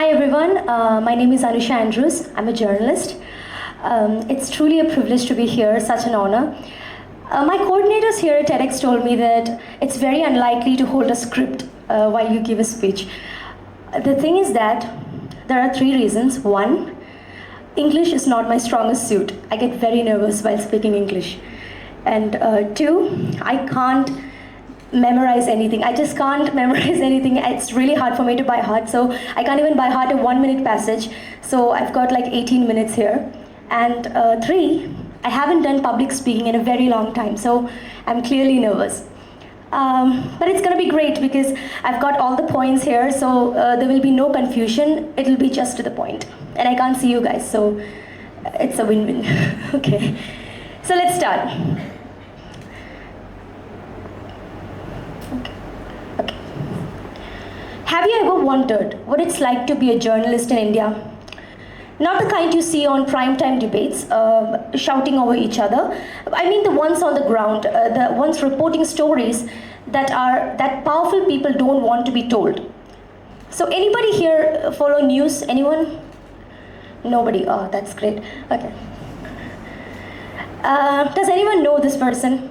Hi everyone, my name is Anusha. I'm a journalist. It's truly a privilege to be here, such an honor. My coordinators here at TEDx told me that it's very unlikely to hold a script while you give a speech. The thing is that there are three reasons. One, English is not my strongest suit. I get very nervous while speaking English. And two, I can't memorize anything. I just can't memorize anything. It's really hard for me to by heart. So I can't even by heart a 1 minute passage. So I've got like 18 minutes here. And three, I haven't done public speaking in a very long time. So I'm clearly nervous. But it's gonna be great because I've got all the points here. So there will be no confusion. It'll be just to the point. And I can't see you guys. So it's a win-win. Okay. So let's start. Okay. Have you ever wondered what it's like to be a journalist in India? Not the kind you see on primetime debates, shouting over each other. I mean the ones on the ground, the ones reporting stories that powerful people don't want to be told. So anybody here follow news? Anyone? Nobody. Oh, that's great. Okay. Does anyone know this person?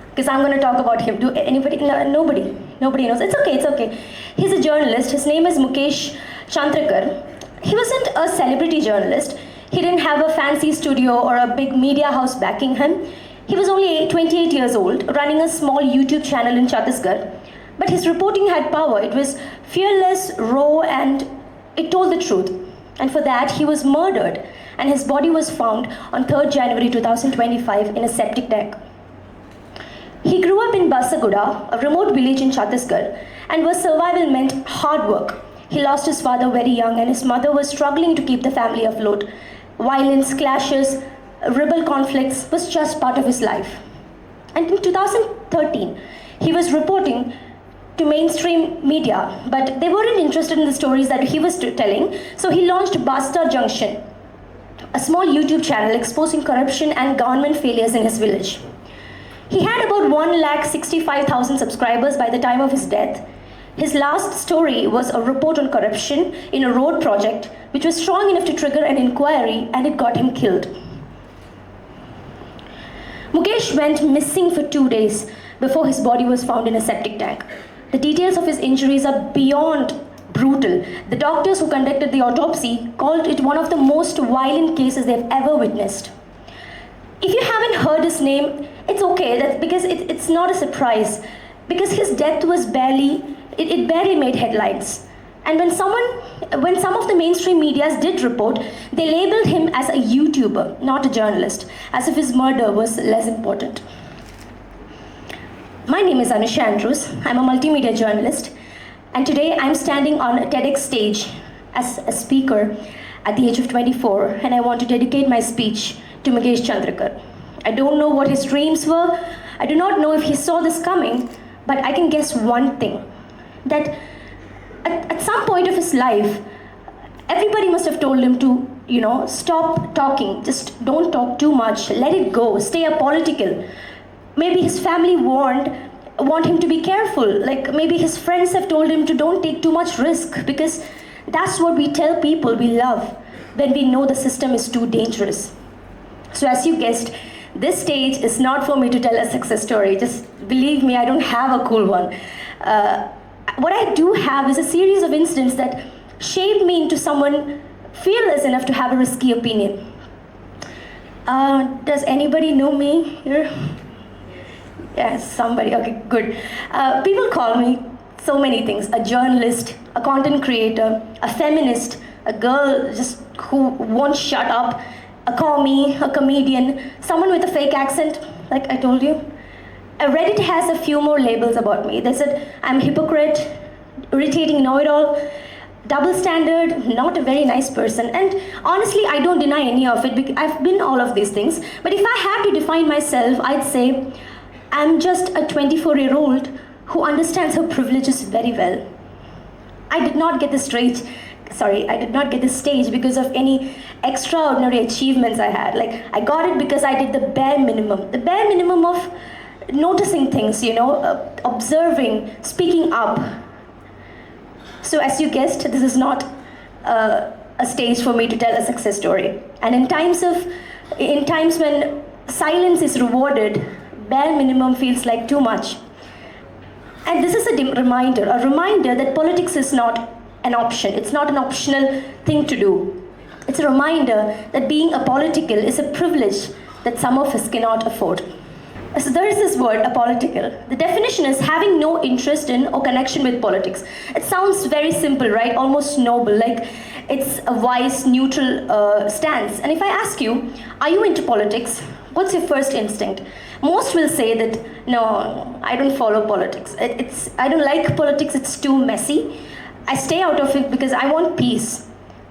Because I'm going to talk about him. Do anybody? No, nobody. Nobody knows. It's okay. It's okay. He's a journalist. His name is Mukesh Chandrakar. He wasn't a celebrity journalist. He didn't have a fancy studio or a big media house backing him. He was only 28 years old, running a small YouTube channel in Chhattisgarh. But his reporting had power. It was fearless, raw, and it told the truth. And for that, he was murdered. And his body was found on 3rd January 2025 in a septic tank. He grew up in Basaguda, a remote village in Chhattisgarh, and where survival meant hard work. He lost his father very young, and his mother was struggling to keep the family afloat. Violence, clashes, rebel conflicts was just part of his life. And in 2013, he was reporting to mainstream media, but they weren't interested in the stories that he was telling, so he launched Basta Junction, a small YouTube channel exposing corruption and government failures in his village. He had about 165,000 subscribers by the time of his death. His last story was a report on corruption in a road project, which was strong enough to trigger an inquiry, and it got him killed. Mukesh went missing for 2 days before his body was found in a septic tank. The details of his injuries are beyond brutal. The doctors who conducted the autopsy called it one of the most violent cases they've ever witnessed. If you haven't heard his name, it's okay, because it's not a surprise. Because his death was barely made headlines. And when some of the mainstream medias did report, they labeled him as a YouTuber, not a journalist, as if his murder was less important. My name is Anusha. I'm a multimedia journalist, and today I'm standing on a TEDx stage as a speaker at the age of 24, and I want to dedicate my speech to Mukesh Chandrakar. I don't know what his dreams were. I do not know if he saw this coming, but I can guess one thing, that at some point of his life, everybody must have told him to, stop talking, just don't talk too much, let it go, stay apolitical. Maybe his family want him to be careful. Like maybe his friends have told him to don't take too much risk, because that's what we tell people we love when we know the system is too dangerous. So as you guessed, this stage is not for me to tell a success story. Just believe me, I don't have a cool one. What I do have is a series of incidents that shaped me into someone fearless enough to have a risky opinion. Does anybody know me here? Yes, somebody. Okay, good. People call me so many things: a journalist, a content creator, a feminist, a girl just who won't shut up, a commie, a comedian, someone with a fake accent, like I told you. Reddit has a few more labels about me. They said I'm a hypocrite, irritating know-it-all, double standard, not a very nice person. And honestly, I don't deny any of it, because I've been all of these things. But if I had to define myself, I'd say I'm just a 24-year-old who understands her privileges very well. I did not get this stage because of any extraordinary achievements I had. Like, I got it because I did the bare minimum of noticing things, observing, speaking up. So as you guessed, this is not a stage for me to tell a success story. And in times when silence is rewarded, bare minimum feels like too much. And this is a reminder that politics is not an option. It's not an optional thing to do. It's a reminder that being apolitical is a privilege that some of us cannot afford. So there is this word, apolitical. The definition is having no interest in or connection with politics. It sounds very simple, right? Almost noble, like it's a wise, neutral stance. And if I ask you, are you into politics? What's your first instinct? Most will say that, no, I don't follow politics. I don't like politics, it's too messy. I stay out of it because I want peace.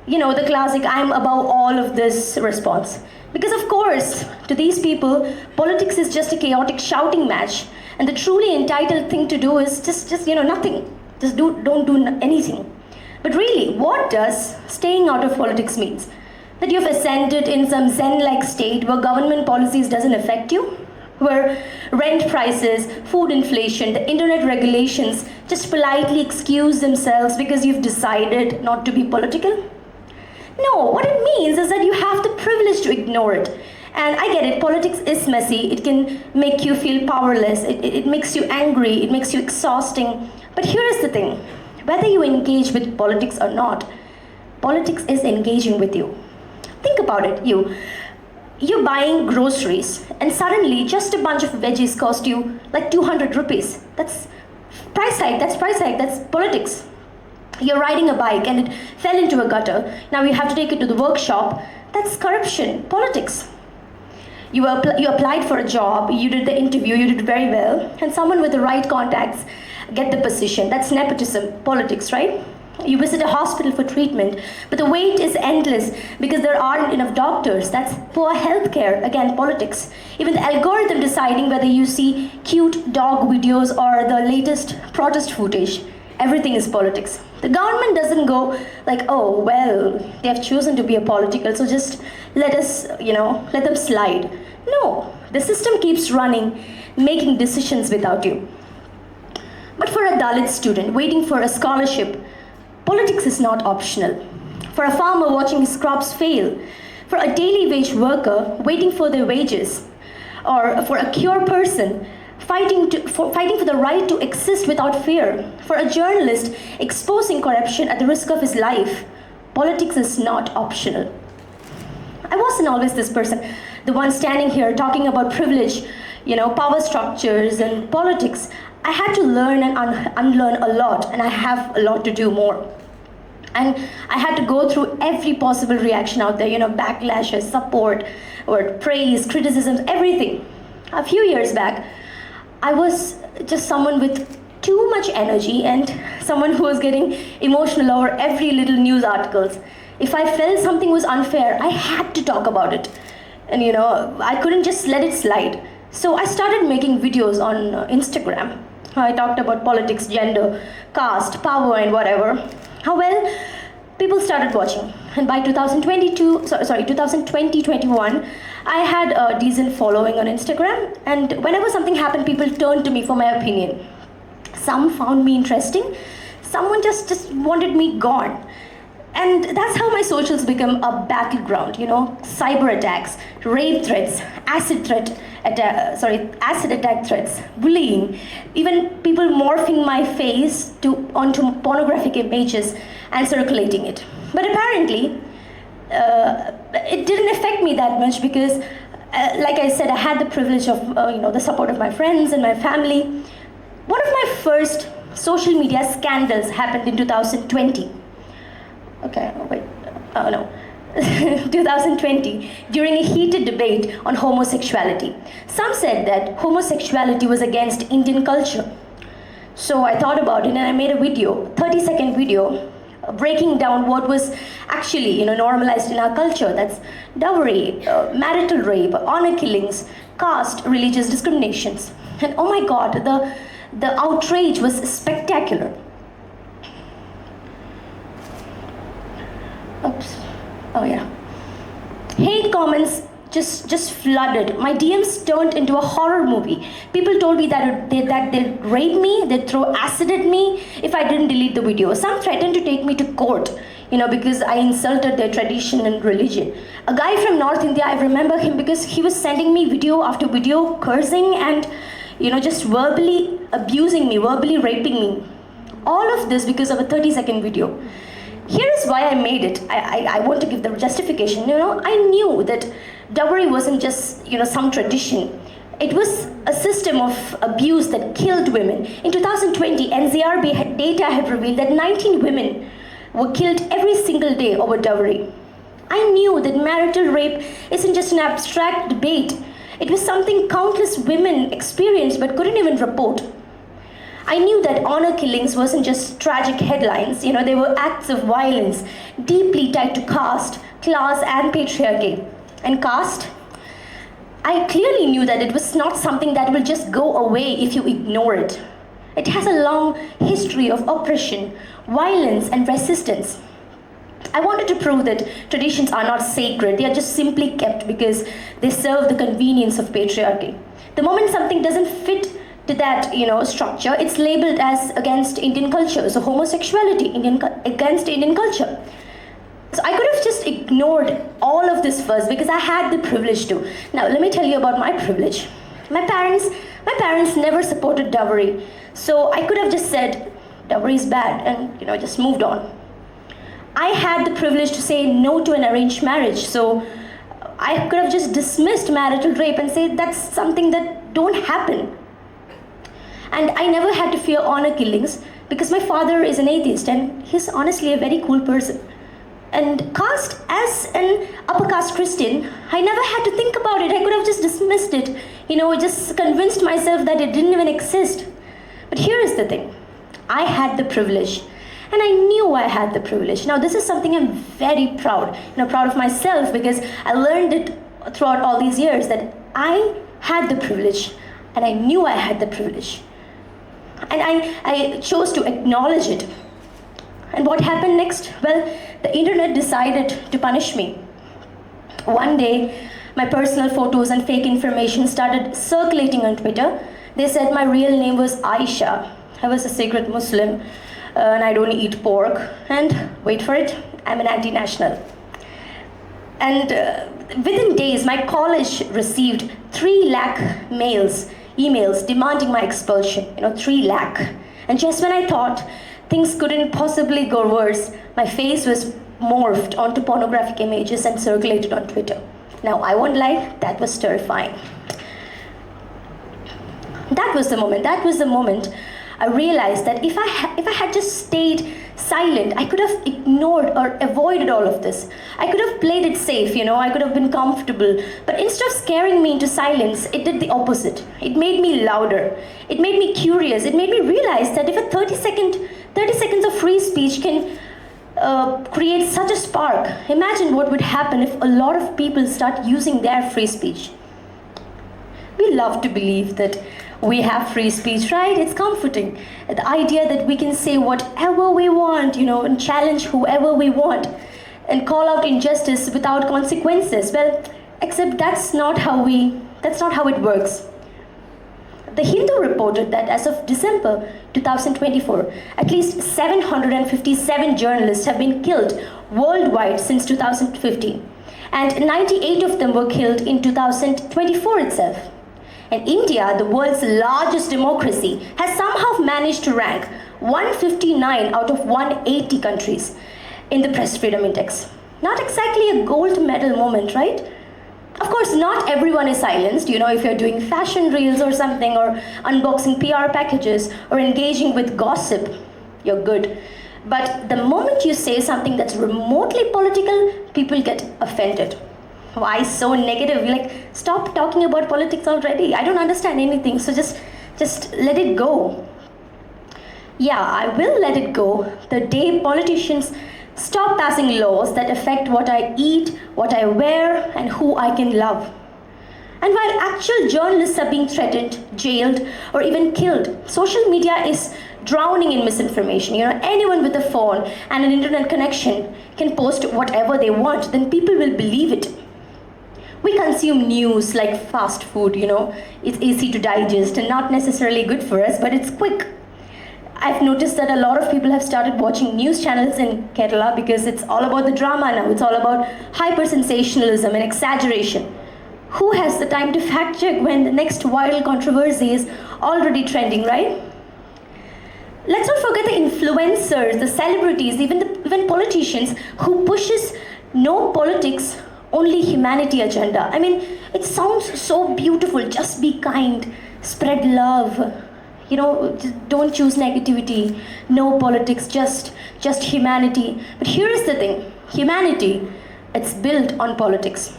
You know, the classic, I'm above all of this response. Because of course, to these people, politics is just a chaotic shouting match. And the truly entitled thing to do is just nothing. Just don't do anything. But really, what does staying out of politics means? That you've ascended in some Zen-like state where government policies doesn't affect you? Where rent prices, food inflation, the internet regulations just politely excuse themselves because you've decided not to be political? No, what it means is that you have the privilege to ignore it. And I get it, politics is messy, it can make you feel powerless, it makes you angry, it makes you exhausting. But here's the thing, whether you engage with politics or not, politics is engaging with you. Think about it, you're buying groceries and suddenly just a bunch of veggies cost you like 200 rupees. That's price hike, that's politics. You're riding a bike and it fell into a gutter. Now you have to take it to the workshop. That's corruption, politics. You applied for a job, you did the interview, you did very well, and someone with the right contacts get the position. That's nepotism, politics, right? You visit a hospital for treatment, but the wait is endless because there aren't enough doctors. That's poor healthcare, again, politics. Even the algorithm deciding whether you see cute dog videos or the latest protest footage. Everything is politics. The government doesn't go like, oh, well, they have chosen to be apolitical, so just let them slide. No, the system keeps running, making decisions without you. But for a Dalit student waiting for a scholarship, politics is not optional. For a farmer watching his crops fail, for a daily wage worker waiting for their wages, or for a cure person fighting for the right to exist without fear, for a journalist exposing corruption at the risk of his life, politics is not optional. I wasn't always this person, the one standing here talking about privilege, power structures and politics. I had to learn and unlearn a lot, and I have a lot to do more. And I had to go through every possible reaction out there, backlashes, support, or praise, criticisms, everything. A few years back, I was just someone with too much energy and someone who was getting emotional over every little news articles. If I felt something was unfair, I had to talk about it. And I couldn't just let it slide. So I started making videos on Instagram. I talked about politics, gender, caste, power, and whatever. How well, people started watching. And by 2020-21, I had a decent following on Instagram. And whenever something happened, people turned to me for my opinion. Some found me interesting. Someone just wanted me gone. And that's how my socials become a battleground, cyber attacks, rape threats, acid attack threats, bullying, even people morphing my face onto pornographic images and circulating it. But apparently, it didn't affect me that much because, like I said, I had the privilege of, the support of my friends and my family. One of my first social media scandals happened in 2020. 2020, during a heated debate on homosexuality. Some said that homosexuality was against Indian culture. So I thought about it and I made a video, 30-second video, breaking down what was actually normalized in our culture. That's dowry, marital rape, honor killings, caste, religious discriminations. And oh my God, the outrage was spectacular. Oops. Oh yeah. Hate comments just flooded. My DMs turned into a horror movie. People told me that they'd rape me, they'd throw acid at me if I didn't delete the video. Some threatened to take me to court. because I insulted their tradition and religion. A guy from North India, I remember him because he was sending me video after video, cursing and, just verbally abusing me, verbally raping me. All of this because of a 30-second video. Here is why I made it. I want to give the justification. I knew that dowry wasn't just, some tradition. It was a system of abuse that killed women. In 2020, NCRB data had revealed that 19 women were killed every single day over dowry. I knew that marital rape isn't just an abstract debate. It was something countless women experienced but couldn't even report. I knew that honor killings wasn't just tragic headlines. They were acts of violence deeply tied to caste, class, and patriarchy. And caste? I clearly knew that it was not something that will just go away if you ignore it. It has a long history of oppression, violence, and resistance. I wanted to prove that traditions are not sacred. They are just simply kept because they serve the convenience of patriarchy. The moment something doesn't fit to that, structure, it's labeled as against Indian culture. So homosexuality, against Indian culture. So I could have just ignored all of this first because I had the privilege to. Now let me tell you about my privilege. My parents never supported dowry. So I could have just said, dowry is bad and, just moved on. I had the privilege to say no to an arranged marriage. So I could have just dismissed marital rape and said that's something that don't happen. And I never had to fear honor killings because my father is an atheist and he's honestly a very cool person. And caste, as an upper caste Christian, I never had to think about it. I could have just dismissed it, just convinced myself that it didn't even exist. But here is the thing. I had the privilege. And I knew I had the privilege. Now this is something I'm very proud, proud of myself because I learned it throughout all these years that I had the privilege and I knew I had the privilege. And I chose to acknowledge it. And what happened next? Well, the internet decided to punish me. One day, my personal photos and fake information started circulating on Twitter. They said my real name was Aisha. I was a secret Muslim and I don't eat pork. And wait for it, I'm an anti-national. And within days, my college received 3 lakh emails demanding my expulsion, 3 lakh. And just when I thought things couldn't possibly go worse, my face was morphed onto pornographic images and circulated on Twitter. Now, I won't lie, that was terrifying. That was the moment I realized that if I had just stayed silent, I could have ignored or avoided all of this. I could have played it safe, I could have been comfortable. But instead of scaring me into silence, it did the opposite. It made me louder. It made me curious. It made me realize that if a 30 seconds of free speech can create such a spark, imagine what would happen if a lot of people start using their free speech. We love to believe that we have free speech, right? It's comforting. The idea that we can say whatever we want, and challenge whoever we want and call out injustice without consequences. Well, except that's not how it works. The Hindu reported that as of December 2024, at least 757 journalists have been killed worldwide since 2015, and 98 of them were killed in 2024 itself. And India, the world's largest democracy, has somehow managed to rank 159 out of 180 countries in the Press Freedom Index. Not exactly a gold medal moment, right? Of course, not everyone is silenced. If you're doing fashion reels or something, or unboxing PR packages, or engaging with gossip, you're good. But the moment you say something that's remotely political, people get offended. Why so negative? Stop talking about politics already. I don't understand anything, so just let it go. Yeah, I will let it go the day politicians stop passing laws that affect what I eat, what I wear, and who I can love. And while actual journalists are being threatened, jailed, or even killed, social media is drowning in misinformation. Anyone with a phone and an internet connection can post whatever they want, then people will believe it. We consume news like fast food, it's easy to digest and not necessarily good for us, but it's quick. I've noticed that a lot of people have started watching news channels in Kerala because it's all about the drama now. It's all about hyper-sensationalism and exaggeration. Who has the time to fact check when the next viral controversy is already trending, right? Let's not forget the influencers, the celebrities, even politicians who pushes no politics, only humanity agenda. I mean, it sounds so beautiful. Just be kind, spread love. You know, don't choose negativity, no politics, just humanity. But here is the thing, humanity, it's built on politics.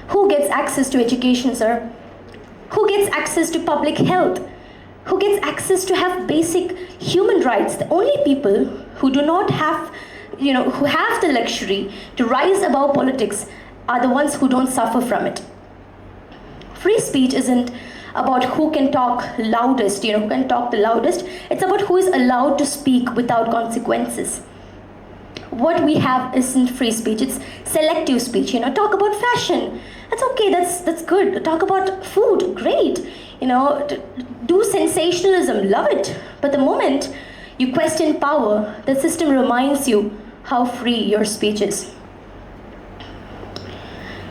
Who gets access to education, sir? Who gets access to public health? Who gets access to have basic human rights? The only people who do not have, who have the luxury to rise above politics are the ones who don't suffer from it. Free speech isn't about who can talk loudest, who can talk the loudest. It's about who is allowed to speak without consequences. What we have isn't free speech, it's selective speech. Talk about fashion, that's okay, that's good. Talk about food, great. Do sensationalism, love it. But the moment you question power, the system reminds you how free your speech is.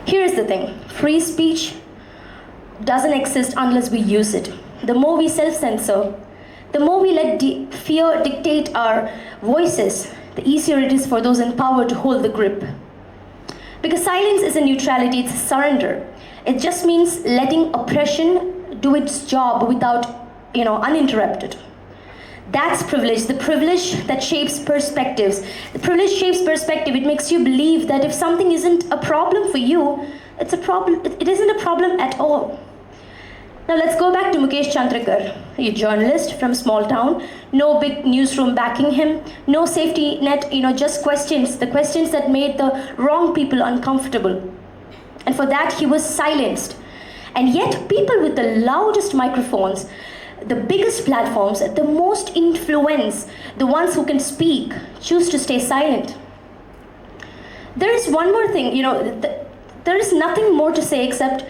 Here's the thing, free speech doesn't exist unless we use it. The more we self-censor, the more we let fear dictate our voices, the easier it is for those in power to hold the grip. Because silence isn't neutrality, it's surrender. It just means letting oppression do its job without, uninterrupted. That's privilege, the privilege that shapes perspectives. The privilege shapes perspective. It makes you believe that if something isn't a problem for you, it's a problem. It isn't a problem at all. Now let's go back to Mukesh Chandrakar, a journalist from small town, no big newsroom backing him, no safety net, just questions, the questions that made the wrong people uncomfortable. And for that he was silenced. And yet people with the loudest microphones, the biggest platforms, the most influence, the ones who can speak, choose to stay silent. There is one more thing, there is nothing more to say except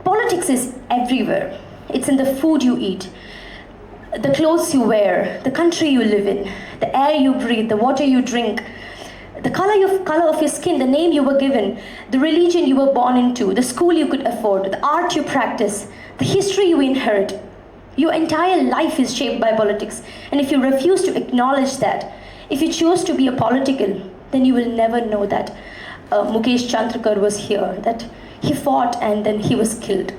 politics is everywhere. It's in the food you eat, the clothes you wear, the country you live in, the air you breathe, the water you drink, the color of your skin, the name you were given, the religion you were born into, the school you could afford, the art you practice, the history you inherit. Your entire life is shaped by politics. And if you refuse to acknowledge that, if you choose to be apolitical, then you will never know that Mukesh Chandrakar was here, that he fought and then he was killed.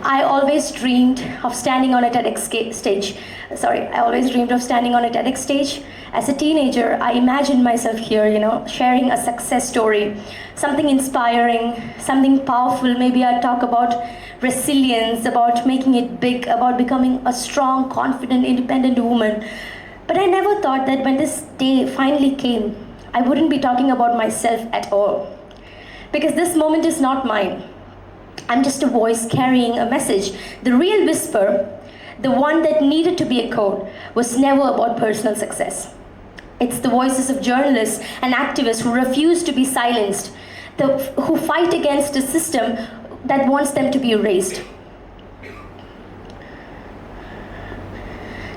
I always dreamed of standing on a TEDx stage. I always dreamed of standing on a TEDx stage. As a teenager, I imagined myself here, sharing a success story, something inspiring, something powerful. Maybe I'd talk about resilience, about making it big, about becoming a strong, confident, independent woman. But I never thought that when this day finally came, I wouldn't be talking about myself at all. Because this moment is not mine. I'm just a voice carrying a message. The real whisper, the one that needed to be echoed, was never about personal success. It's the voices of journalists and activists who refuse to be silenced, who fight against a system that wants them to be erased.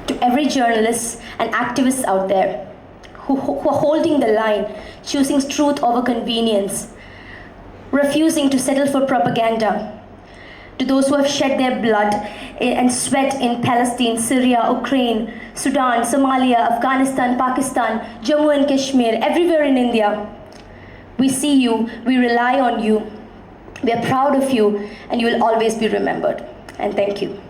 To every journalist and activist out there who are holding the line, choosing truth over convenience, refusing to settle for propaganda. To those who have shed their blood and sweat in Palestine, Syria, Ukraine, Sudan, Somalia, Afghanistan, Pakistan, Jammu and Kashmir, everywhere in India. We see you, we rely on you, we are proud of you, and you will always be remembered. And thank you.